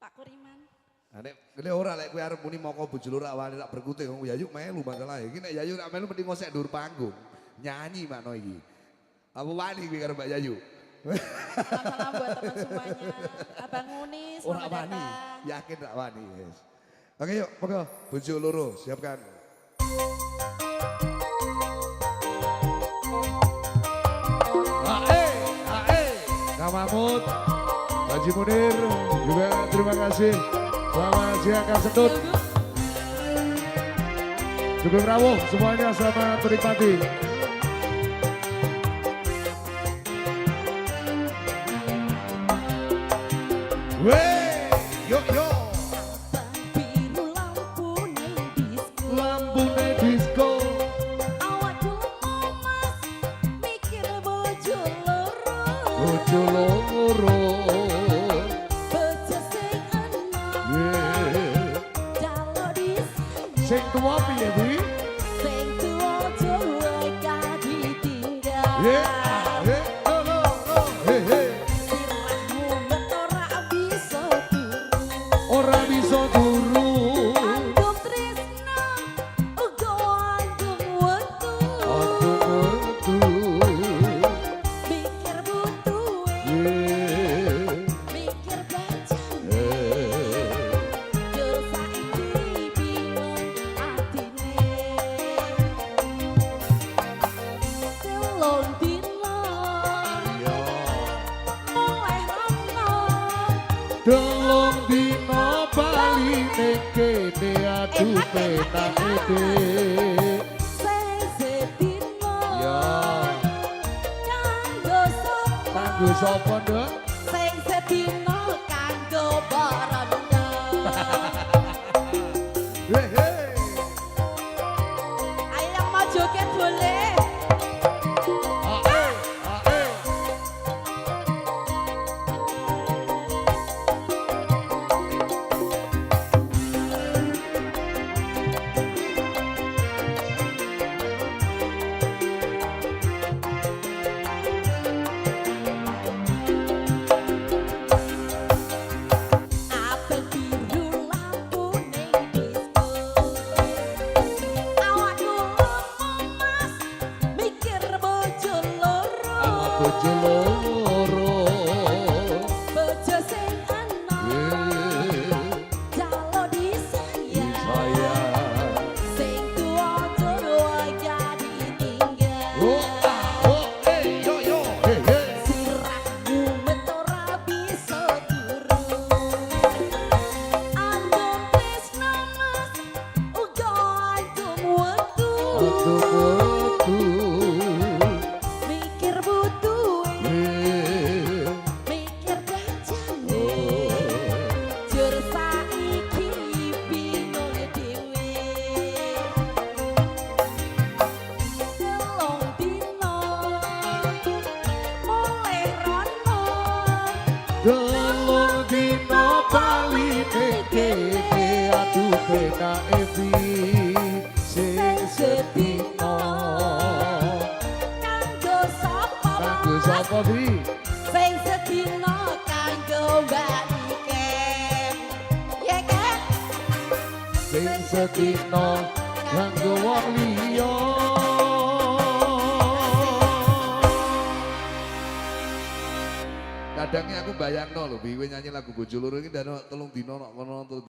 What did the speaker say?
Pak Kuriman. Nek ora lek kowe arep muni moko bojo loro awake tak berkutik wong Yayu melu masalah iki nek Yayu nek melu mesti ngosek dhuwur panggung. Nyanyi makno iki. Apa wani kowe karo Mbak Yayu? Salam buat teman semuanya. Abang Uni, Ora selamat wani. datang. Yakin rak wani, yes. Oke yuk, monggo bojo loro siapkan. Kak Mahmud, Haji Munir, juga terima kasih. Selamat siang Kak Sendut. Sugeng rawuh semuanya selamat menikmati. Wey, yuk yuk. Biru lampu disco. Lampu disco. Awak dulu mas, mikir bojo loro. Bojo loro. Bojo sing enom, jalo disayang. Sing tuwa piye kuwi? Sing tuwa jowo gak ditinggal. Sirahmu metora bisa turu. Ora bisa turu. Andum tresno, uga andum wektu. Mikir butuhe, mikir bajane. Yo saiki bingung atine. Telung dina, mulai rono. Telung dino bali ning kene aduh penake. Sing sedina, Ya, kanggo sapa? kanggo sapa, Nduk? Sing sedina kanggo baranda. Ayo yang mau joget boleh. Apel biru lampu ning disco. Awak dulu mas, mikir bojo loro. Bojo loro. Bojo sing enom, jalo disayang. Sayang. Sing tuwa jowo gak ditinggal. Sirahmu metora bisa turu. Andum tresno mas, uga andum wektu. Mikir butuhe, mikir bajane. Jur saiki bingung dhewe. Telung dina, mulai rono. Telung dino bali ning kene aduh penake sing sedina. Kanggo sapa? Kanggo sapa Bi? Sing sedina kanggo Mbak Niken. Ya kan? Sing sedina kanggo wong liya. Kadangnya aku bayangno lho, Bi, kowe nyanyi lagu Bojo Loro iki dan telung dino nek ngono